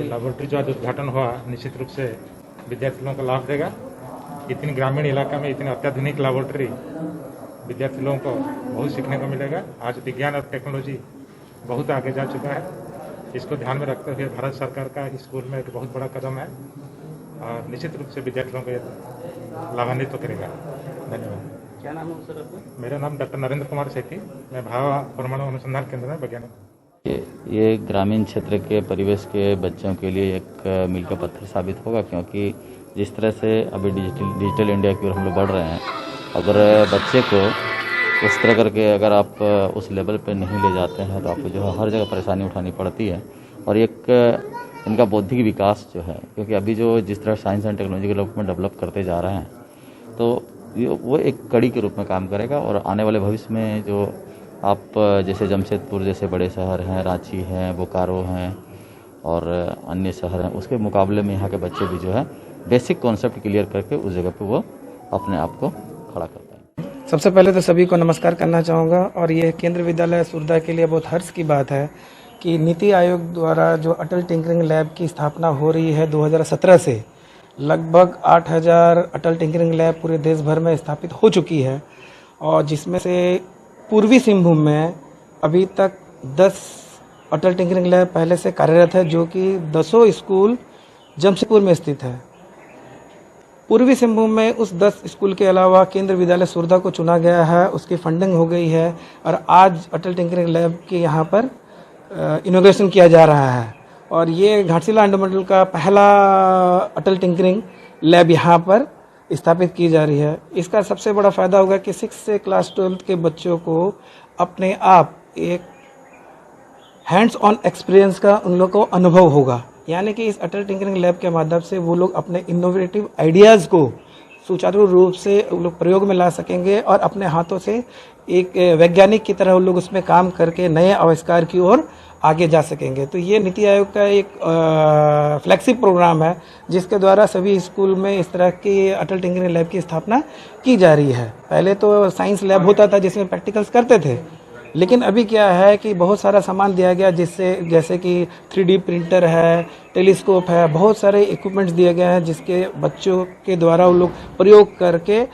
Laboratory जो आज उद्घाटन हुआ निश्चित रूप से विद्यार्थियों को लाभ देगा। इतनी ग्रामीण इलाका में इतनी अत्याधुनिक लैबोरेटरी विद्यार्थियों को बहुत सीखने को मिलेगा। आज विज्ञान और टेक्नोलॉजी बहुत आगे जा चुका है। इसको ध्यान में रखते हुए भारत सरकार का स्कूल में एक बहुत बड़ा कदम है और निश्चित रूप से विद्यार्थियों को लाभान्वित करेगा। धन्यवाद। क्या नाम है सर आपका? मेरा नाम डॉक्टर नरेंद्र कुमार सेठी, मैं भाभा परमाणु अनुसंधान केंद्र में वैज्ञानिक। ये ग्रामीण क्षेत्र के परिवेश के बच्चों के लिए एक मील का पत्थर साबित होगा, क्योंकि जिस तरह से अभी डिजिटल इंडिया की ओर हम लोग बढ़ रहे हैं, अगर बच्चे को उस तरह करके अगर आप उस लेवल पे नहीं ले जाते हैं तो आपको जो है हर जगह परेशानी उठानी पड़ती है। और एक इनका बौद्धिक विकास जो है, क्योंकि अभी जो जिस तरह साइंस एंड टेक्नोलॉजी के लोग डेवलप करते जा रहे हैं, तो वो एक कड़ी के रूप में काम करेगा। और आने वाले भविष्य में जो आप जैसे जमशेदपुर जैसे बड़े शहर हैं, रांची हैं, बोकारो हैं और अन्य शहर हैं, उसके मुकाबले में यहाँ के बच्चे भी जो है बेसिक कॉन्सेप्ट क्लियर करके उस जगह पे वो अपने आप को खड़ा करते हैं। सबसे पहले तो सभी को नमस्कार करना चाहूँगा। और ये केंद्रीय विद्यालय सुरदा के लिए बहुत हर्ष की बात है कि नीति आयोग द्वारा जो अटल टिंकरिंग लैब की स्थापना हो रही है 2017 से, लगभग 8000 अटल टिंकरिंग लैब पूरे देश भर में स्थापित हो चुकी है। और जिसमें से पूर्वी सिंहभूम में अभी तक 10 अटल टिंकरिंग लैब पहले से कार्यरत है, जो कि 10 स्कूल जमशेदपुर में स्थित है। पूर्वी सिंहभूम में उस 10 स्कूल के अलावा केंद्रीय विद्यालय सुरदा को चुना गया है, उसकी फंडिंग हो गई है और आज अटल टिंकरिंग लैब के यहाँ पर इनॉग्रेशन किया जा रहा है। और ये घाटशिला अनुमंडल का पहला अटल टिंकरिंग लैब यहाँ पर स्थापित की जा रही है। इसका सबसे बड़ा फायदा होगा कि 6 से क्लास 12 के बच्चों को अपने आप एक हैंड्स ऑन एक्सपीरियंस का उन लोग को अनुभव होगा। यानी कि इस अटल टिंकरिंग लैब के माध्यम से वो लोग अपने इनोवेटिव आइडियाज़ को सुचारू रूप से वो लोग प्रयोग में ला सकेंगे और अपने हाथों से एक वैज्ञानिक की तरह वो लोग उसमें काम करके नए आविष्कार की ओर आगे जा सकेंगे। तो ये नीति आयोग का एक फ्लैगशिप प्रोग्राम है, जिसके द्वारा सभी स्कूल में इस तरह की अटल टिंकरिंग लैब की स्थापना की जा रही है। पहले तो साइंस लैब होता था जिसमें प्रैक्टिकल्स करते थे, लेकिन अभी क्या है कि बहुत सारा सामान दिया गया, जिससे जैसे कि 3D प्रिंटर है, टेलीस्कोप है, बहुत सारे इक्विपमेंट्स दिए गए हैं जिसके बच्चों के द्वारा वो लोग प्रयोग करके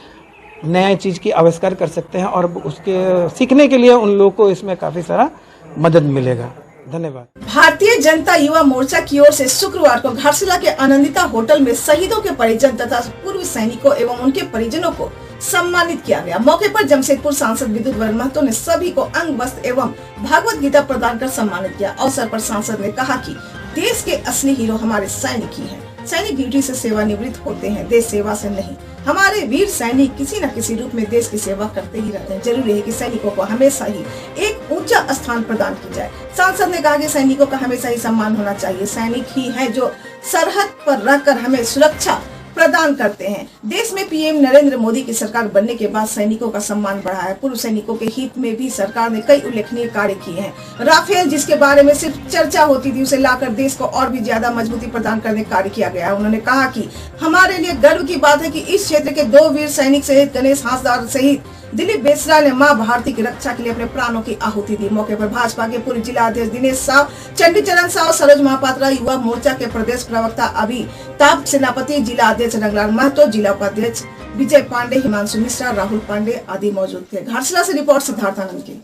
नया चीज़ की आविष्कार कर सकते हैं और उसके सीखने के लिए उन लोगों को इसमें काफ़ी सारा मदद मिलेगा। धन्यवाद। भारतीय जनता युवा मोर्चा की ओर से शुक्रवार को घाटशिला के आनंदिता होटल में शहीदों के परिजन तथा पूर्व सैनिकों एवं उनके परिजनों को सम्मानित किया गया। मौके पर जमशेदपुर सांसद विद्युत वरण महतो ने सभी को अंग वस्त्र एवं भागवत गीता प्रदान कर सम्मानित किया। अवसर पर सांसद ने कहा कि देश के असली हीरो हमारे सैनिक ही हैं। सैनिक ड्यूटी से सेवानिवृत्त होते हैं, देश सेवा से नहीं। हमारे वीर सैनिक किसी न किसी रूप में देश की सेवा करते ही रहते हैं। जरूरी है कि सैनिकों को हमेशा ही एक ऊंचा स्थान प्रदान की जाए। सांसद ने कहा कि सैनिकों का हमेशा ही सम्मान होना चाहिए। सैनिक ही है जो सरहद पर रहकर हमें सुरक्षा प्रदान करते हैं। देश में पीएम नरेंद्र मोदी की सरकार बनने के बाद सैनिकों का सम्मान बढ़ा है। पूर्व सैनिकों के हित में भी सरकार ने कई उल्लेखनीय कार्य किए हैं। राफेल, जिसके बारे में सिर्फ चर्चा होती थी, उसे लाकर देश को और भी ज्यादा मजबूती प्रदान करने का कार्य किया गया है। उन्होंने कहा कि हमारे लिए गर्व की बात है कि इस क्षेत्र के 2 वीर सैनिक सहित गणेश हांसदार सहित दिलीप बेसरा ने मां भारती की रक्षा के लिए अपने प्राणों की आहुति दी। मौके पर भाजपा के पूर्व जिला अध्यक्ष दिनेश साव, चंडीचरण साव, सरोज महापात्रा, युवा मोर्चा के प्रदेश प्रवक्ता अभिताभ सेनापति, जिला अध्यक्ष रंगलाल महतो, जिला उपाध्यक्ष विजय पांडे, हिमांशु मिश्रा, राहुल पांडे आदि मौजूद थे। घाटशिला से रिपोर्ट सिद्धार्थ आनंद की।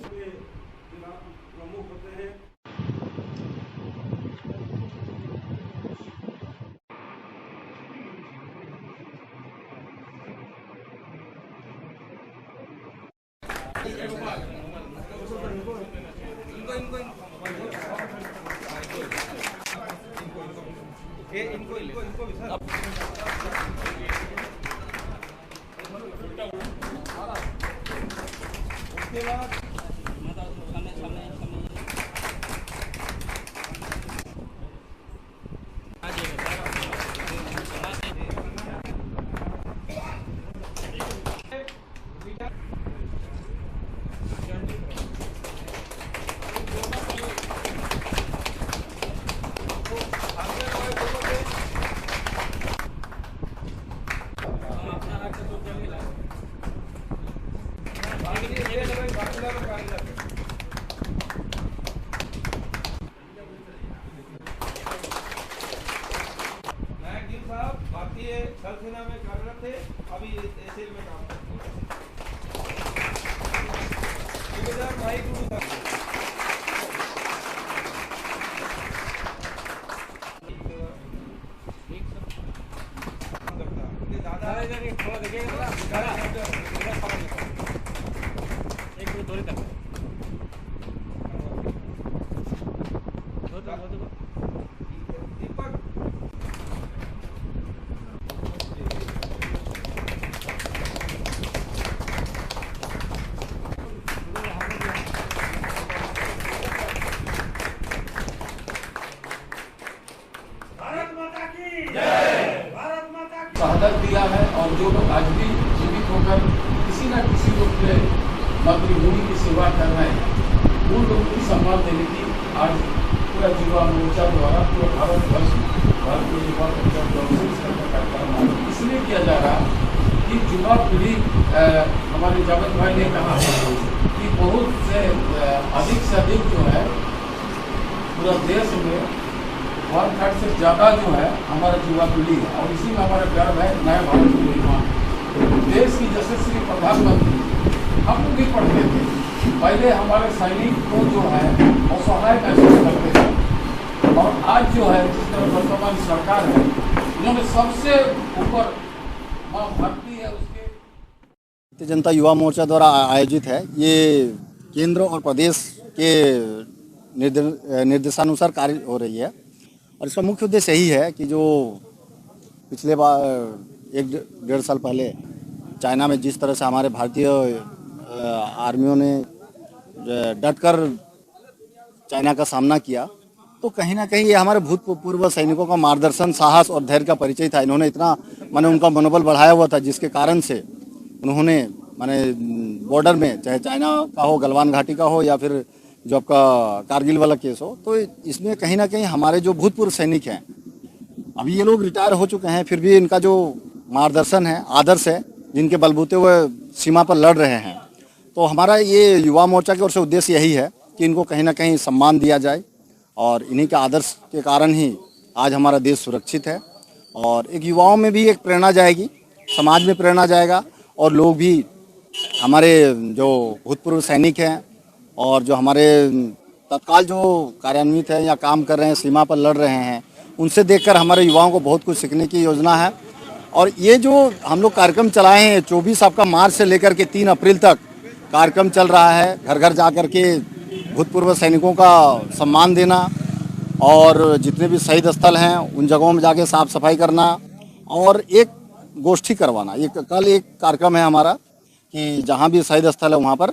भारतीय थल सेना में कार्यरत थे, अभी एसएल में काम करते शहादत दिया है और जो लोग आज भी जीवित होकर किसी न किसी रूप में मातृभूमि की सेवा कर रहे हैं, उन लोगों को सम्मान देने की आज पूरा युवा मोर्चा द्वारा पूरा भारतवर्ष भारतीय युवा मोर्चा द्वारा इसका कार्यक्रम इसलिए किया जा रहा है कि युवा पीढ़ी, हमारे जावेद भाई ने कहा कि बहुत से अधिक जो है पूरा देश में 1/3 से ज़्यादा जो है हमारा युवा पीढ़ी है और इसी में हमारा गर्व है नया भारत के निर्माण। देश की यशस्वी प्रधानमंत्री हम लोग भी पढ़ते थे, पहले हमारे सैनिक को जो है असहाय महसूस करते थे और आज जो है जिस तरह वर्तमान सरकार है, इन्होंने सबसे ऊपर मां भारती है उसके। भारतीय जनता युवा मोर्चा द्वारा आयोजित है। ये केंद्र और प्रदेश के निर्देशानुसार कार्य हो रही है और इसका मुख्य उद्देश्य यही है कि जो पिछले बार 1-1.5 साल पहले चाइना में जिस तरह से हमारे भारतीय आर्मियों ने डटकर चाइना का सामना किया, तो कहीं ना कहीं ये हमारे भूतपूर्व सैनिकों का मार्गदर्शन, साहस और धैर्य का परिचय था। इन्होंने इतना उनका मनोबल बढ़ाया हुआ था जिसके कारण से उन्होंने बॉर्डर में, चाहे चाइना का हो, गलवान घाटी का हो या फिर जो आपका कारगिल वाला केस हो, तो इसमें कहीं ना कहीं हमारे जो भूतपूर्व सैनिक हैं, अभी ये लोग रिटायर हो चुके हैं, फिर भी इनका जो मार्गदर्शन है, आदर्श है, जिनके बलबूते हुए सीमा पर लड़ रहे हैं, तो हमारा ये युवा मोर्चा की ओर से उद्देश्य यही है कि इनको कहीं ना कहीं सम्मान दिया जाए और इन्हीं के आदर्श के कारण ही आज हमारा देश सुरक्षित है। और एक युवाओं में भी एक प्रेरणा जाएगी, समाज में प्रेरणा जाएगा और लोग भी हमारे जो भूतपूर्व सैनिक हैं और जो हमारे तत्काल जो कार्यान्वित हैं या काम कर रहे हैं, सीमा पर लड़ रहे हैं, उनसे देखकर हमारे युवाओं को बहुत कुछ सीखने की योजना है। और ये जो हम लोग कार्यक्रम चलाए हैं 24 आपका मार्च से लेकर के 3 अप्रैल तक कार्यक्रम चल रहा है, घर घर जा कर के भूतपूर्व सैनिकों का सम्मान देना और जितने भी शहीद स्थल हैं उन जगहों में जाके साफ सफाई करना और एक गोष्ठी करवाना। ये कल एक कार्यक्रम है हमारा कि जहाँ भी शहीद स्थल है वहाँ पर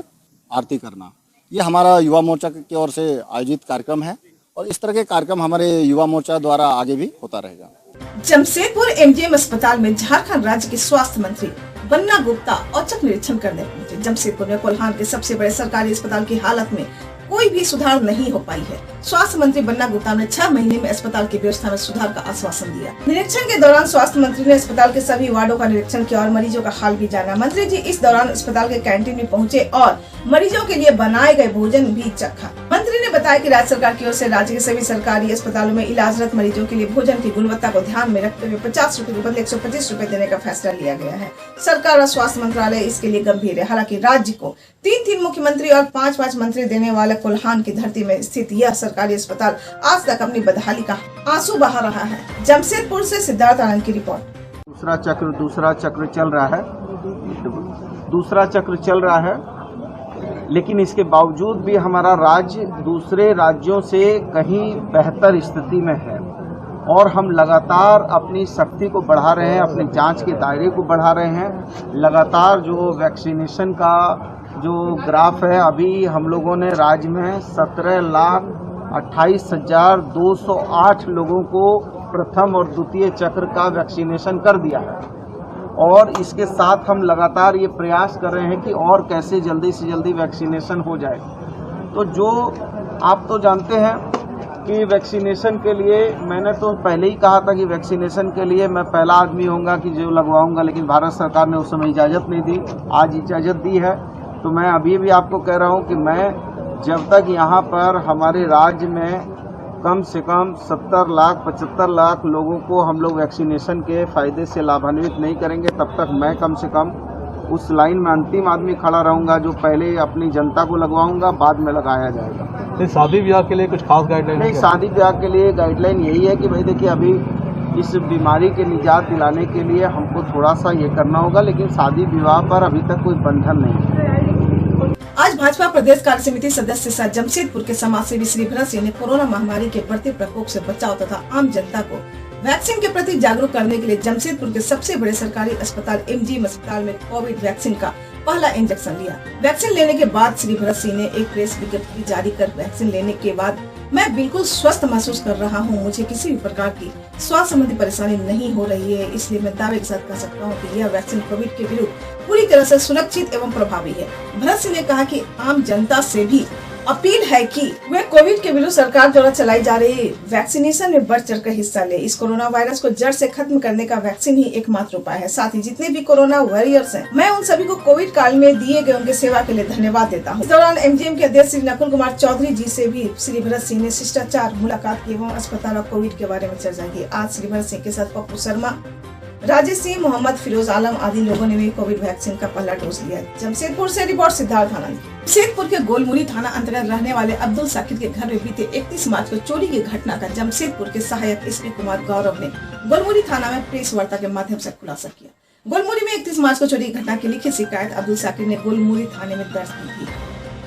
आरती करना। ये हमारा युवा मोर्चा की ओर से आयोजित कार्यक्रम है और इस तरह के कार्यक्रम हमारे युवा मोर्चा द्वारा आगे भी होता रहेगा। जमशेदपुर एमजीएम अस्पताल में झारखंड राज्य के स्वास्थ्य मंत्री बन्ना गुप्ता औचक निरीक्षण करने पहुंचे। जमशेदपुर में कोल्हान के सबसे बड़े सरकारी अस्पताल की हालत में कोई भी सुधार नहीं हो पाई है। स्वास्थ्य मंत्री बन्ना गुप्ता ने 6 महीने में अस्पताल की व्यवस्था में सुधार का आश्वासन दिया। निरीक्षण के दौरान स्वास्थ्य मंत्री ने अस्पताल के सभी वार्डों का निरीक्षण किया और मरीजों का हाल भी जाना। मंत्री जी इस दौरान अस्पताल के कैंटीन में पहुंचे और मरीजों के लिए बनाए गए भोजन भी चखा। मंत्री ने बताया कि राज्य सरकार की ओर से राज्य के सभी सरकारी अस्पतालों में इलाजरत मरीजों के लिए भोजन की गुणवत्ता को ध्यान में रखते हुए 50 रुपए के बदले 125 रुपए देने का फैसला लिया गया है। सरकार और स्वास्थ्य मंत्रालय इसके लिए गंभीर है। हालांकि राज्य को 3-3 मुख्यमंत्री और 5-5 मंत्री देने वाले कोल्हान की धरती में स्थित यह सरकारी अस्पताल आज तक अपनी बदहाली का आंसू बहा रहा है। जमशेदपुर से सिद्धार्थ आनंद की रिपोर्ट। दूसरा चक्र चल रहा है, लेकिन इसके बावजूद भी हमारा राज्य दूसरे राज्यों से कहीं बेहतर स्थिति में है और हम लगातार अपनी शक्ति को बढ़ा रहे हैं, अपने जांच के दायरे को बढ़ा रहे हैं। लगातार जो वैक्सीनेशन का जो ग्राफ है, अभी हम लोगों ने राज्य में 17,28,208 लोगों को प्रथम और द्वितीय चक्र का वैक्सीनेशन कर दिया है और इसके साथ हम लगातार ये प्रयास कर रहे हैं कि और कैसे जल्दी से जल्दी वैक्सीनेशन हो जाए। तो जो आप तो जानते हैं कि वैक्सीनेशन के लिए मैंने तो पहले ही कहा था कि वैक्सीनेशन के लिए मैं पहला आदमी होऊंगा कि जो लगवाऊंगा, लेकिन भारत सरकार ने उस समय इजाज़त नहीं दी। आज इजाज़त दी है तो मैं अभी भी आपको कह रहा हूं कि मैं जब तक यहाँ पर हमारे राज्य में कम से कम 70 लाख 75 लाख लोगों को हम लोग वैक्सीनेशन के फायदे से लाभान्वित नहीं करेंगे, तब तक मैं कम से कम उस लाइन में अंतिम आदमी खड़ा रहूंगा जो पहले अपनी जनता को लगवाऊंगा, बाद में लगाया जाएगा। शादी ब्याह के लिए कुछ खास गाइडलाइन नहीं, शादी ब्याह के लिए गाइडलाइन यही है कि भाई देखिए अभी इस बीमारी के निजात दिलाने के लिए हमको थोड़ा सा ये करना होगा, लेकिन शादी विवाह पर अभी तक कोई बंधन नहीं है। आज भाजपा प्रदेश कार्य समिति सदस्य सह जमशेदपुर के समाजसेवी श्री भरत सिंह ने कोरोना महामारी के बढ़ते प्रकोप से बचाव तथा आम जनता को वैक्सीन के प्रति जागरूक करने के लिए जमशेदपुर के सबसे बड़े सरकारी अस्पताल एमजीएम अस्पताल में कोविड वैक्सीन का पहला इंजेक्शन लिया। वैक्सीन लेने के बाद श्री भरत सिंह ने एक प्रेस विज्ञप्ति जारी कर वैक्सीन लेने के बाद मैं बिल्कुल स्वस्थ महसूस कर रहा हूं, मुझे किसी भी प्रकार की स्वास्थ्य संबंधी परेशानी नहीं हो रही है, इसलिए मैं दावे के साथ कह सकता हूं कि यह वैक्सीन कोविड के विरुद्ध पूरी तरह से सुरक्षित एवं प्रभावी है। भरत सिंह ने कहा कि आम जनता से भी अपील है कि वे कोविड के विरुद्ध सरकार द्वारा चलाई जा रही वैक्सीनेशन में बढ़ चढ़कर हिस्सा ले। इस कोरोना वायरस को जड़ से खत्म करने का वैक्सीन ही एकमात्र उपाय है। साथ ही जितने भी कोरोना वॉरियर्स हैं, मैं उन सभी को कोविड काल में दिए गए उनके सेवा के लिए धन्यवाद देता हूं। इस दौरान एमजीएम के अध्यक्ष श्री नकुल कुमार चौधरी जी से भी श्री भरत सिंह ने शिष्टाचार मुलाकात की एवं अस्पताल और कोविड के बारे में चर्चा की। आज श्री भरत सिंह के साथ पप्पू शर्मा, राजेश सिंह, मोहम्मद फिरोज आलम आदि लोगों ने भी कोविड वैक्सीन का पहला डोज लिया। जमशेदपुर से रिपोर्ट सिद्धार्थ आनंद। जमशेदपुर के गोलमुरी थाना अंतर्गत रहने वाले अब्दुल साकिर के घर में बीते 31 मार्च को चोरी की घटना का जमशेदपुर के सहायक एसपी कुमार गौरव ने गोलमुरी थाना में प्रेस वार्ता के माध्यम से खुलासा किया। गोलमुरी में 31 मार्च को चोरी की घटना की लिखित शिकायत अब्दुल साकिर ने गोलमुरी थाने में दर्ज की थी।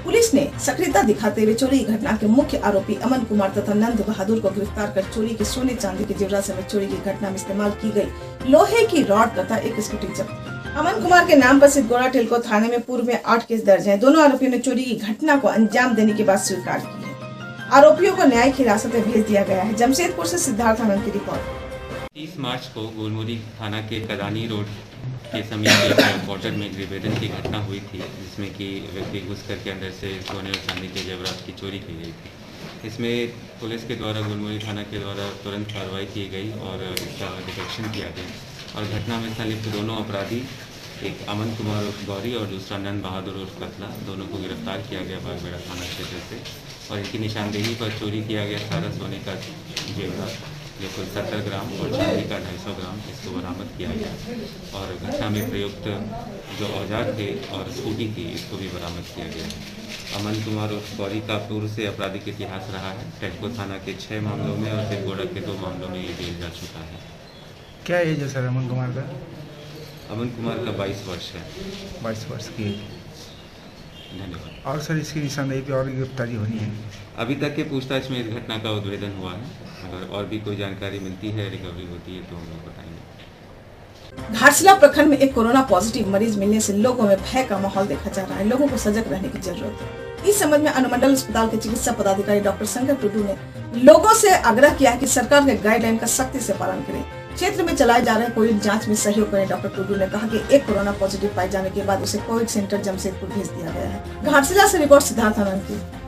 पुलिस ने सक्रियता दिखाते हुए चोरी की घटना के मुख्य आरोपी अमन कुमार तथा नंद बहादुर को गिरफ्तार कर चोरी के सोने चांदी के जेवरात समेत चोरी की घटना में इस्तेमाल की गई लोहे की रॉड तथा एक स्कूटी जब्त। अमन कुमार के नाम पर सिद्धगोड़ा टेलको थाने में पूर्व में 8 केस दर्ज हैं। दोनों आरोपियों ने चोरी की घटना को अंजाम देने के बाद स्वीकार की है। आरोपियों को न्यायिक हिरासत में भेज दिया गया है। जमशेदपुर से सिद्धार्थ आनंद की रिपोर्ट। 30 मार्च को गोलमुरी थाना के कदानी रोड के समीप एक क्वार्टर में गृहभेदन की घटना हुई थी, जिसमें कि व्यक्ति घुस करके अंदर से सोने और चांदी के जेवरात की चोरी की गई थी। इसमें पुलिस के द्वारा गोलमुरी थाना के द्वारा तुरंत कार्रवाई की गई और इसका डिटेक्शन किया गया और घटना में संलिप्त दोनों अपराधी एक अमन कुमार उर्फ गौरी और दूसरा नंद बहादुर उर्फ कतला, दोनों को गिरफ्तार किया गया बागबेड़ा थाना क्षेत्र से और इनकी निशानदेही पर चोरी किया गया सारा सोने का जेवरात जो कुल 70 ग्राम और चांदी का 250 ग्राम इसको बरामद किया गया और घटना में प्रयुक्त जो औजार थे और स्कूटी थी इसको भी बरामद किया गया। अमन कुमार उर्फ गौरी का पूर्व से आपराधिक इतिहास रहा है। टेटको थाना के 6 मामलों में और सिरगोड़ा के 2 मामलों में ये जेल जा चुका है। क्या एज है सर अमन कुमार का? अमन कुमार का 22 वर्ष है। 22 वर्ष की। धन्यवाद। और सर इसकी निशानदेही पे और गिरफ्तारी होनी है? अभी तक के पूछताछ में इस घटना का उद्भेदन हुआ है। अगर और भी कोई जानकारी मिलती है, रिकवरी होती है तो हम लोग बताएंगे। घाटशिला प्रखंड में एक कोरोना पॉजिटिव मरीज मिलने से लोगों में भय का माहौल देखा जा रहा है। लोगों को सजग रहने की जरूरत है। इस संबंध में अनुमंडल अस्पताल के चिकित्सा पदाधिकारी डॉक्टर शंकर टुडू ने लोगों से आग्रह किया है कि सरकार के गाइडलाइन का सख्ती से पालन करें। क्षेत्र में चलाए जा रहे कोविड जांच में सहयोग करें। डॉक्टर टुडू ने कहा कि एक कोरोना पॉजिटिव पाए जाने के बाद उसे कोविड सेंटर जमशेदपुर भेज दिया गया है। घाटशिला से रिपोर्ट सिद्धार्थ आनंद की।